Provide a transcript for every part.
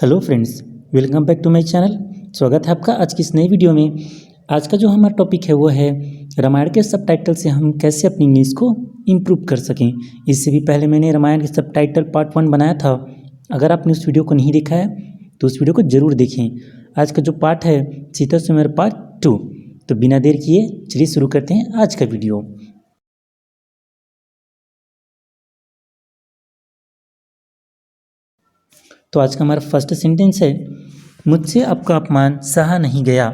Hello friends, welcome back to my channel. स्वागत है आपका आज की इस नई वीडियो में। आज का जो हमारा टॉपिक है वो है रामायण के सबटाइटल से हम कैसे अपनी इंग्लिश को इम्प्रूव कर सकें। इससे भी पहले मैंने रामायण के सबटाइटल पार्ट 1 बनाया था। अगर आपने उस वीडियो को नहीं देखा है तो उस वीडियो को ज़रूर देखें। आज का जो पार्ट है सीता स्वयंवर पार्ट 2। तो बिना देर किए चलिए शुरू करते हैं आज का वीडियो। तो आज का हमारा फर्स्ट सेंटेंस है, मुझसे आपका अपमान सहा नहीं गया।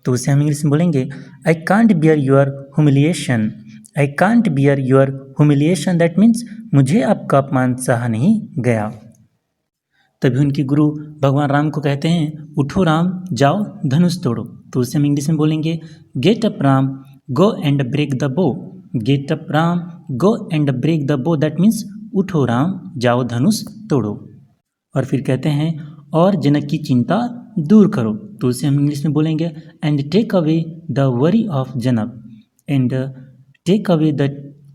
तो उसे हम इंग्लिश में बोलेंगे, I can't beer your humiliation. I can't beer your humiliation, that means मुझे आपका अपमान सहा नहीं गया। तभी उनके गुरु भगवान राम को कहते हैं, उठो राम, जाओ धनुष तोड़ो। तो उसे हम इंग्लिश में बोलेंगे, get up Ram, go and break the bow. Get up Ram, go and break the bow, that means उठो राम, जाओ धनुष तोड़ो। और फिर कहते हैं, और जनक की चिंता दूर करो। तो उसे हम इंग्लिश में बोलेंगे, and take away the worry of Janak. And take away the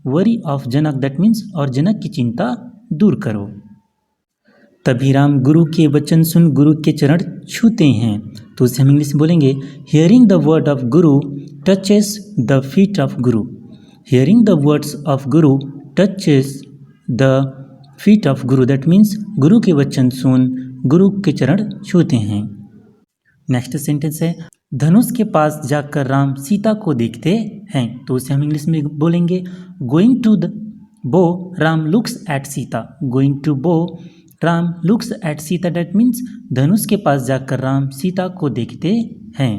worry of Janak, that means और जनक की चिंता दूर करो। तभी राम गुरु के वचन सुन गुरु के चरण छूते हैं। तो उसे हम इंग्लिश में बोलेंगे, hearing the word of Guru touches the feet of Guru. Hearing the words of Guru touches the feet of Guru, that means गुरु के वचन सुन गुरु के चरण छूते हैं। नेक्स्ट सेंटेंस है, धनुष के पास जाकर राम सीता को देखते हैं। तो उसे हम इंग्लिश में बोलेंगे, going to the bow Ram looks at Sita. Going to bow Ram looks at Sita, that means धनुष के पास जाकर राम सीता को देखते हैं।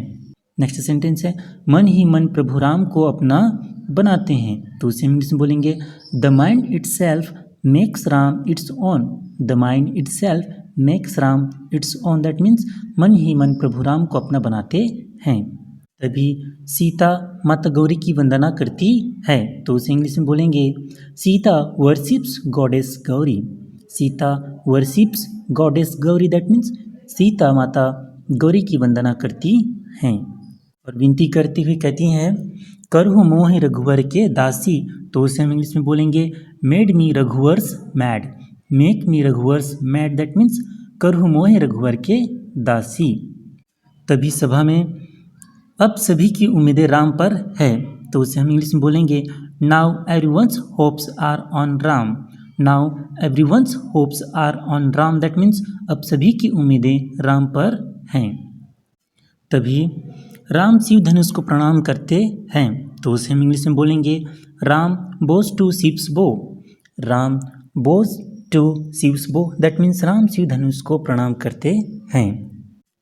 नेक्स्ट सेंटेंस है, मन ही मन प्रभु राम को अपना बनाते हैं। तो उसे इंग्लिश में बोलेंगे, the mind itself makes Ram its own. The mind itself makes Ram its own, that means मन ही मन प्रभु राम को अपना बनाते हैं। तभी सीता माता गौरी की वंदना करती है। तो उसे इंग्लिश में बोलेंगे, Sita worships goddess Gauri. Sita worships goddess Gauri, that means Sita माता गौरी की वंदना करती हैं। और विनती करती हुई कहती हैं, करहु मोहि रघुवर के दासी। तो उसे हम इंग्लिश में बोलेंगे, made me Raghuvar's mad. Make me Raghuvar's mad, that means करहु मोहि रघुवर के दासी। तभी सभा में अब सभी की उम्मीदें राम पर है। तो उसे हम इंग्लिश में बोलेंगे, now everyone's hopes are on Ram. Now everyone's hopes are on Ram, that means अब सभी की उम्मीदें राम पर हैं। तभी राम शिव धनुष को प्रणाम करते हैं। तो उसे हम इंग्लिश में बोलेंगे, राम बोज टू शिव्स बो। राम बोज to शिव्स bow, that means Ram Shiv धनुष को प्रणाम करते हैं।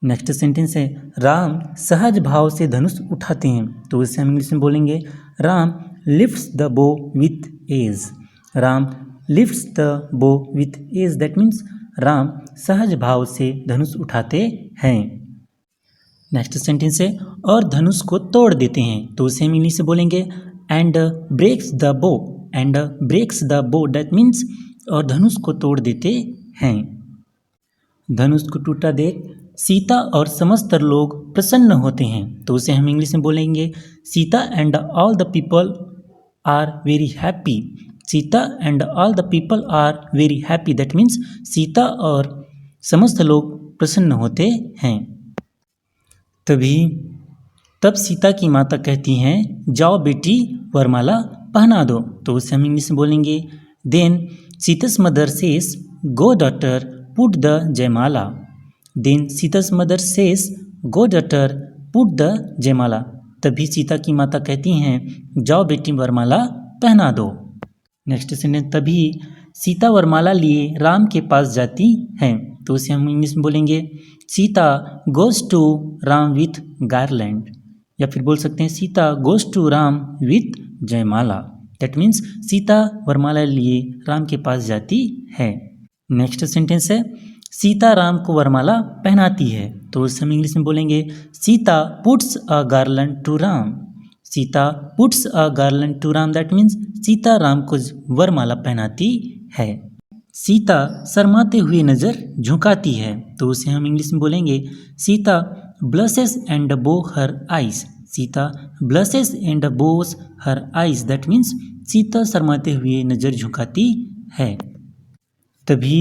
नेक्स्ट सेंटेंस है, राम सहज भाव से धनुष उठाते हैं। तो उसे हम इंग्लिश में बोलेंगे, Ram lifts the bow with ease. Ram lifts the bow with ease, that means Ram सहज भाव से धनुष उठाते हैं। नेक्स्ट सेंटेंस है, और धनुष को तोड़ देते हैं। तो उसे हम इंग्लिश से बोलेंगे, एंड ब्रेक्स द बो। And breaks the bow, that means और धनुष को तोड़ देते हैं। धनुष को टूटा देख सीता और समस्त लोग प्रसन्न होते हैं। तो उसे हम इंग्लिश में बोलेंगे, Sita and all the people are very happy. Sita and all the people are very happy, that means Sita और समस्त लोग प्रसन्न होते हैं। तब सीता की माता कहती हैं, जाओ बेटी वरमाला पहना दो। तो उसे हम इंग्लिश में बोलेंगे, then Sita's mother says, go daughter, put the jaimala. Then Sita's mother says, go daughter, put the जयमाला। तभी सीता की माता कहती हैं, जाओ बेटी वरमाला पहना दो। नेक्स्ट सेंटेंस, तभी सीता वरमाला लिए राम के पास जाती हैं। तो उसे हम इंग्लिश में बोलेंगे, Sita goes to Ram with garland. या फिर बोल सकते हैं, Sita goes to Ram with jaimala, that means Sita वरमाला लिए राम के पास जाती है। नेक्स्ट सेंटेंस है, सीता राम को वरमाला पहनाती है। तो उसे हम इंग्लिश में बोलेंगे, Sita puts a garland to Ram. Sita puts a garland to Ram, that means Sita Ram को वरमाला पहनाती है। सीता शर्माते हुए नज़र झुकाती है। तो उसे हम इंग्लिश में बोलेंगे, Sita blushes and bow her eyes. Sita blushes and bows her eyes, that means Sita शर्माते हुए नज़र झुकाती है। तभी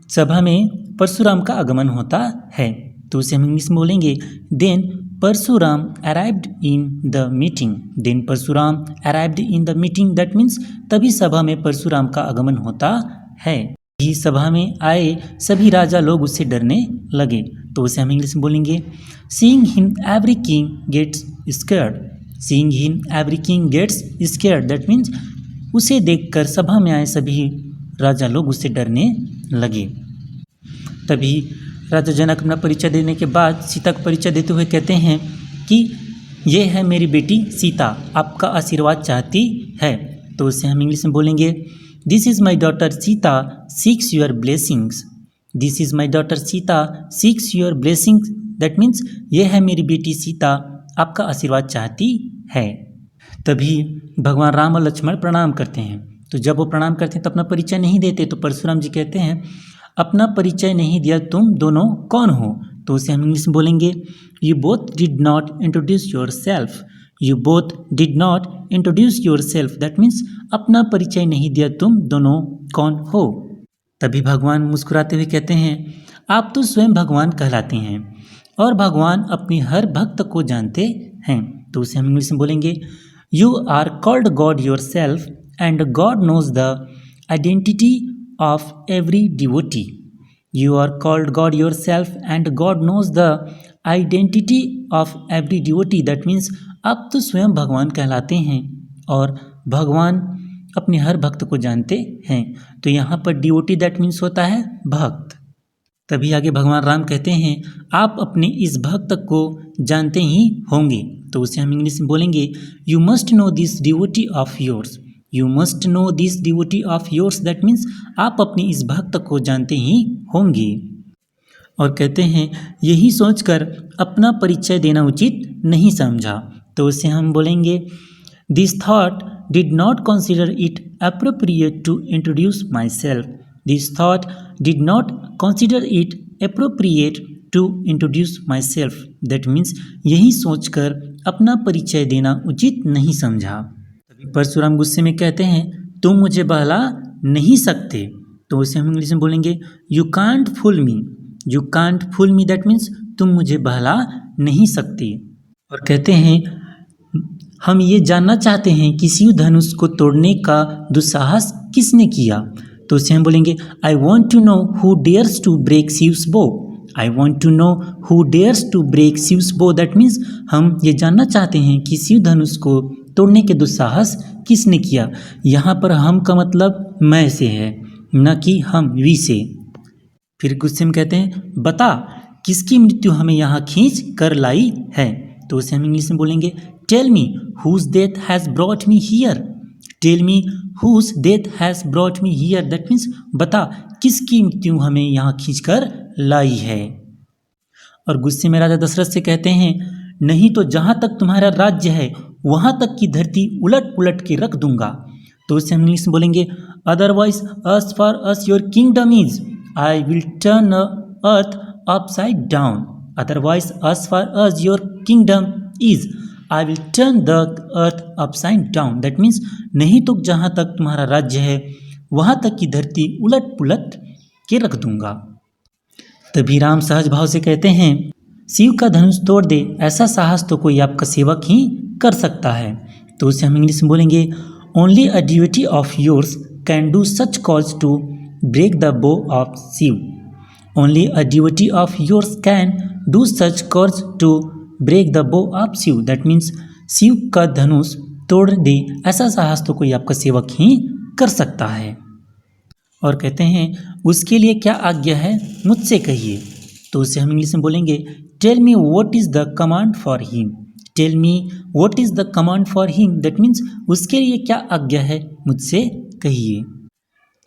सभा में परशुराम का आगमन होता है। तो उसे हम इंग्लिश में बोलेंगे then Parshuram arrived in the meeting. Then Parshuram arrived in the meeting, that means तभी सभा में परशुराम का आगमन होता है। ही सभा में आए सभी राजा लोग उससे डरने लगे। तो उसे हम इंग्लिश में बोलेंगे seeing him every king gets scared. Seeing him every king gets scared, that means उसे देखकर सभा में आए सभी राजा लोग उससे डरने लगे। तभी राजा जनक अपना परिचय देने के बाद सीता का परिचय देते हुए कहते हैं कि ये है मेरी बेटी सीता, आपका आशीर्वाद चाहती है। तो उसे हम इंग्लिश में बोलेंगे this is my daughter Sita seeks your blessings. This is my daughter Sita seeks your blessings, that means ये है मेरी बेटी सीता, आपका आशीर्वाद चाहती है। तभी भगवान राम और लक्ष्मण प्रणाम करते हैं। तो जब वो प्रणाम करते हैं तो अपना परिचय नहीं देते। तो परशुराम जी कहते हैं अपना परिचय नहीं दिया, तुम दोनों कौन हो? तो उसे हम इंग्लिश में बोलेंगे you both did not introduce your self. You both did not introduce your self, that means अपना परिचय नहीं दिया, तुम दोनों कौन हो? तभी भगवान मुस्कुराते हुए कहते हैं आप तो स्वयं भगवान कहलाते हैं और भगवान अपनी हर भक्त को जानते हैं। तो उसे हम इंग्लिश में बोलेंगे you are called God yourself and God knows the identity of every devotee. You are called God yourself and God knows the identity of every devotee. That means आप तो स्वयं भगवान कहलाते हैं और भगवान अपने हर भक्त को जानते हैं। तो यहाँ पर डिवोटी दैट मीन्स होता है भक्त। तभी आगे भगवान राम कहते हैं आप अपने इस भक्त को जानते ही होंगे। तो उसे हम इंग्लिश में बोलेंगे you must know this devotee of yours. You must know this devotee of yours, that means आप अपनी इस भक्त को जानते ही होंगे। और कहते हैं यही सोचकर अपना परिचय देना उचित नहीं समझा। तो उसे हम बोलेंगे this thought did not consider it appropriate to introduce myself. This thought did not consider it appropriate to introduce myself, that means यही सोचकर अपना परिचय देना उचित नहीं समझा। परशुराम गुस्से में कहते हैं तुम मुझे बहला नहीं सकते। तो उसे हम इंग्लिश में बोलेंगे you can't fool me. You can't fool me, that means तुम मुझे बहला नहीं सकते। और कहते हैं हम ये जानना चाहते हैं कि शिव धनुष को तोड़ने का दुस्साहस किसने किया। तो उसे हम बोलेंगे I want to know who dares to break Shiv's bow. I want to know who dares to break Shiv's bow, that means हम ये जानना चाहते हैं कि शिव धनुष को तोड़ने के दुस्साहस किसने किया। यहाँ पर हम का मतलब मैं से है, न कि हम वी से। फिर गुस्से में कहते हैं बता किसकी मृत्यु हमें यहाँ खींच कर लाई है। तो उसे हम इंग्लिश में बोलेंगे tell me whose death has brought me here. Tell me whose death has brought me here, that means बता किसकी मृत्यु हमें यहाँ खींच कर लाई है। और गुस्से में राजा दशरथ से कहते हैं नहीं तो जहाँ तक तुम्हारा राज्य है वहाँ तक की धरती उलट पुलट के रख दूंगा। तो उसे हम इंग्लिश में बोलेंगे otherwise us for us your kingdom is I will turn earth upside down. Otherwise us for us your kingdom is I will turn the earth upside down, that means नहीं तो जहाँ तक तुम्हारा राज्य है वहाँ तक की धरती उलट पुलट के रख दूंगा। तभी राम सहज भाव से कहते हैं शिव का धनुष तोड़ दे ऐसा साहस तो कोई आपका सेवक ही कर सकता है। तो उसे हम इंग्लिश में बोलेंगे only a devotee of yours can do such cause to break the bow of Shiv. Only a devotee of yours can do such cause to break the bow of Shiv, that means Shiv का धनुष तोड़ दे ऐसा साहस तो कोई आपका सेवक ही कर सकता है। और कहते हैं उसके लिए क्या आज्ञा है मुझसे कहिए। तो उसे हम इंग्लिश में बोलेंगे tell me what is the command for him. Tell me what is the command for him, that means उसके लिए क्या आज्ञा है मुझसे कहिए।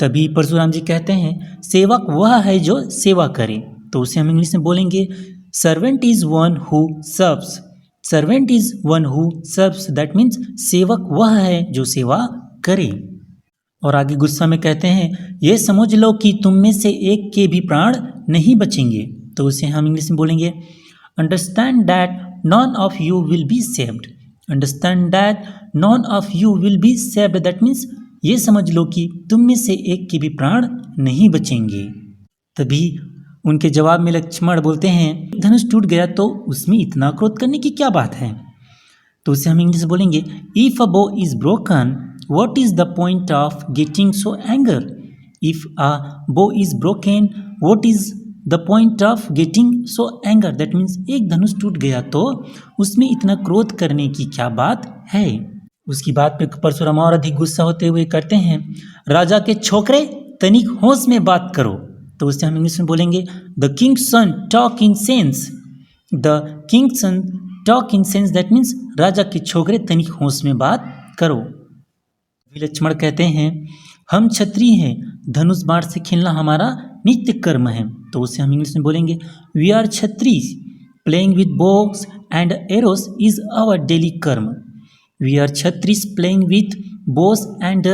तभी परशुराम जी कहते हैं सेवक वह है जो सेवा करे। तो उसे हम इंग्लिश में बोलेंगे servant is one who serves. Servant is one who serves, that means सेवक वह है जो सेवा करे। और आगे गुस्सा में कहते हैं ये समझ लो कि तुम में से एक के भी प्राण नहीं बचेंगे। तो उसे हम इंग्लिश में बोलेंगे understand that none of you will be saved. Understand that none of you will be saved, that means ये समझ लो कि तुम में से एक के भी प्राण नहीं बचेंगे। तभी उनके जवाब में लक्ष्मण बोलते हैं धनुष टूट गया तो उसमें इतना क्रोध करने की क्या बात है। तो उसे हम इंग्लिश में बोलेंगे if a bow is broken what is the point of getting so anger. If a bow is broken what is the point of getting so anger. That means एक धनुष टूट गया तो उसमें इतना क्रोध करने की क्या बात है। उसकी बात पे परशुराम और अधिक गुस्सा होते हुए कहते हैं राजा के छोकरे तनिक होश में बात करो। तो उससे हम इंग्लिश में बोलेंगे the king's son talk in sense. The king's son talk in sense that means राजा के छोकरे तनिक होश में बात करो। लक्ष्मण कहते हैं हम क्षत्रिय हैं, धनुष बाण से खेलना हमारा नित्य कर्म है। तो उसे हम इंग्लिश में बोलेंगे we are kshatriya, playing with bows and arrows is our daily karma. We are kshatriya playing with bows and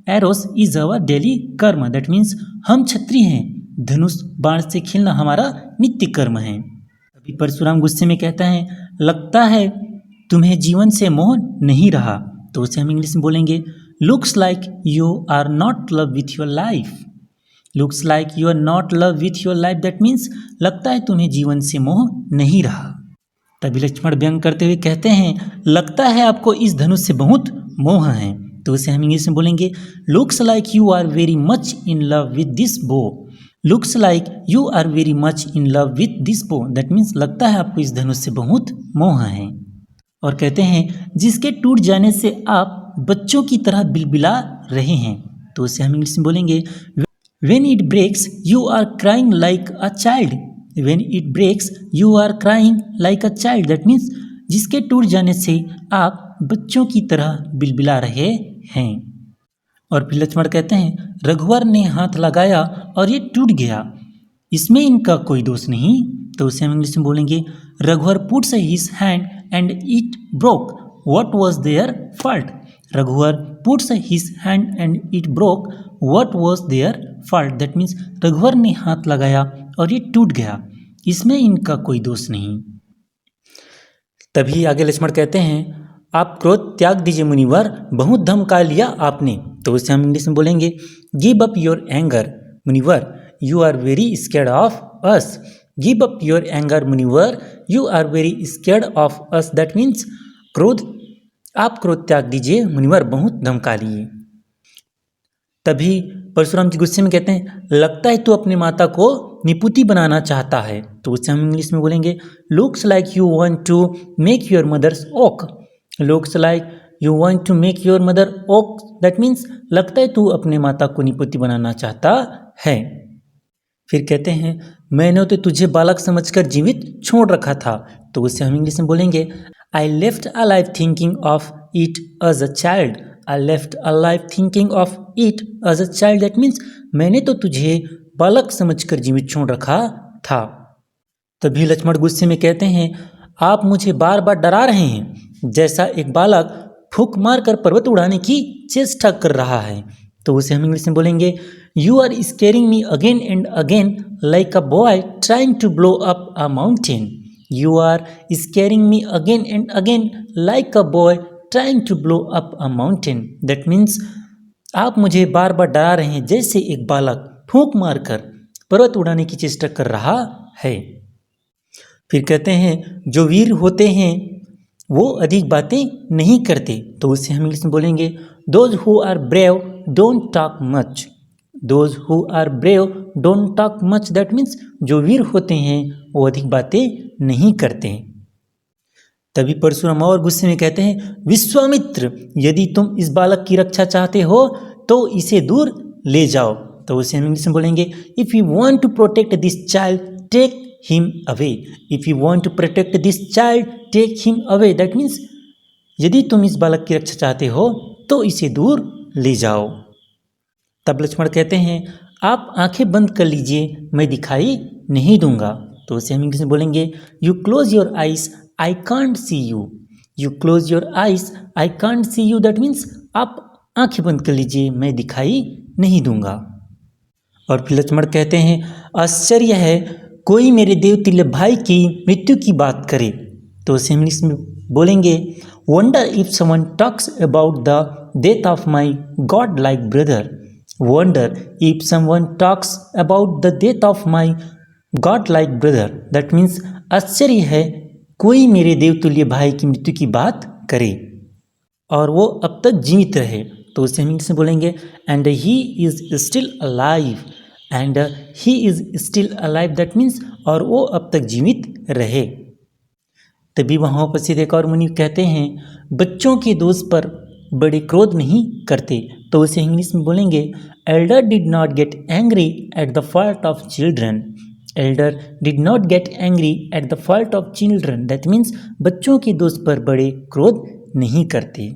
arrows is our daily karma. That means हम क्षत्रिय हैं, धनुष बाण से खेलना हमारा नित्य कर्म है। अभी परशुराम गुस्से में कहता है लगता है तुम्हें जीवन से मोह नहीं रहा। तो उसे हम इंग्लिश में बोलेंगे looks like you are not love with your life. Looks like you are not love with your life. That means लगता है तुम्हें जीवन से मोह नहीं रहा। तभी लक्ष्मण व्यंग करते हुए कहते हैं लगता है आपको इस धनुष से बहुत मोह है। तो उसे हम इंग्लिश में बोलेंगे looks like you are very much in love with this bow. Looks like you are very much in love with this bow. That means लगता है आपको इस धनुष से बहुत मोह है। और कहते हैं जिसके टूट जाने से आप बच्चों की तरह बिलबिला रहे हैं। तो उसे हम इंग्लिश में बोलेंगे when it breaks you are crying like a child. When it breaks you are crying like a child. That means जिसके टूट जाने से आप बच्चों की तरह बिलबिला रहे हैं। और फिर लक्ष्मण कहते हैं रघुवर ने हाथ लगाया और ये टूट गया, इसमें इनका कोई दोष नहीं। तो उसे हम इंग्लिश में बोलेंगे रघुवर puts his hand and it broke, what was their fault. रघुवर puts his hand and it broke, what was their fault. That means रघुवर ने हाथ लगाया और ये टूट गया, इसमें इनका कोई दोष नहीं। तभी आगे लक्ष्मण कहते हैं आप क्रोध त्याग दीजिए मुनिवर, बहुत धमका लिया आपने। तो उसे हम इंग्लिश में बोलेंगे give up your anger munivar, you are very scared of us. Give up your anger munivar, you are very scared of us. That means आप क्रोध त्याग दीजिए मुनिवर, बहुत धमका लिए। तभी परशुराम जी गुस्से में कहते हैं लगता है तू अपनी माता को निपुति बनाना चाहता है। तो उसे हम इंग्लिश में बोलेंगे looks like you want to make your mother's oak. Looks like you want to make your mother oak. That means लगता है तू अपने माता को निपुति बनाना चाहता है। फिर कहते हैं मैंने तो तुझे बालक समझकर जीवित छोड़ रखा था। तो उसे हम इंग्लिश में बोलेंगे I left alive thinking of it as a child. I left alive thinking of it as a child. That means मैंने तो तुझे बालक समझकर जीवित छोड़ रखा था। तभी लक्ष्मण गुस्से में कहते हैं आप मुझे बार बार डरा रहे हैं, जैसा एक बालक फूंक मारकर पर्वत उड़ाने की चेष्टा कर रहा है। तो उसे हम इंग्लिश में बोलेंगे you are scaring me again and again like a boy trying to blow up a mountain. You are scaring me again and again like a boy trying to blow up a mountain. That means आप मुझे बार बार डरा रहे हैं जैसे एक बालक फूंक मारकर पर्वत उड़ाने की चेष्टा कर रहा है। फिर कहते हैं जो वीर होते हैं वो अधिक बातें नहीं करते। तो उससे हम इंग्लिश में बोलेंगे those who are brave don't talk much. Those who are brave don't talk much. That means जो वीर होते हैं वो अधिक बातें नहीं करते। तभी परशुराम और गुस्से में कहते हैं विश्वामित्र यदि तुम इस बालक की रक्षा चाहते हो तो इसे दूर ले जाओ। तो उसे हम इंग्लिश में बोलेंगे if you want to protect this child take him away. If you want to protect this child take him away. That means यदि तुम इस बालक की रक्षा चाहते हो तो इसे दूर ले जाओ। तब लक्ष्मण कहते हैं आप आंखें बंद कर लीजिए, मैं दिखाई नहीं दूंगा। तो उसे हम इंग्लिश में बोलेंगे you close your eyes I can't see you. You close your eyes I can't see you. That means आप आंखें बंद कर लीजिए, मैं दिखाई नहीं दूंगा। और फिर लक्ष्मण कहते हैं आश्चर्य है कोई मेरे देवतुल्य भाई की मृत्यु की बात करे। तो उसे हम इंग्लिश में बोलेंगे wonder if someone talks about the death of my God like brother. Wonder if someone talks about the death of my God like brother that means आश्चर्य है कोई मेरे देवतुल्य भाई की मृत्यु की बात करे और वो अब तक जीवित रहे, तो उसे हम इंग्लिश में बोलेंगे and he is still alive, and he is still alive that means और वो अब तक जीवित रहे। तभी वहाँ उपस्थित एक और मुनि कहते हैं बच्चों के दोष पर बड़े क्रोध नहीं करते, तो उसे इंग्लिश में बोलेंगे Elder did not get angry at the fault of children, Elder did not get angry at the fault of children that means बच्चों के दोष पर बड़े क्रोध नहीं करते।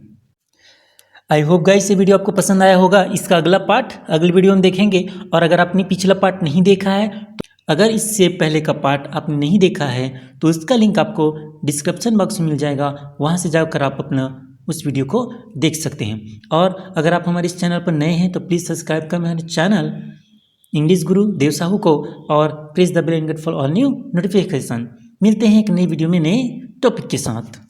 आई होप गाइस ये वीडियो आपको पसंद आया होगा। इसका अगला पार्ट अगली वीडियो में देखेंगे, और अगर आपने पिछला पार्ट नहीं देखा है, अगर इससे पहले का पार्ट आपने नहीं देखा है तो इसका लिंक आपको डिस्क्रिप्शन बॉक्स में मिल जाएगा, वहाँ से जाकर आप अपना उस वीडियो को देख सकते हैं। और अगर आप हमारे इस चैनल पर नए हैं तो प्लीज़ सब्सक्राइब करें हमारे चैनल इंग्लिश गुरु देव साहू को, और press the bell icon for all new notification. मिलते हैं एक नई वीडियो में नए टॉपिक के साथ।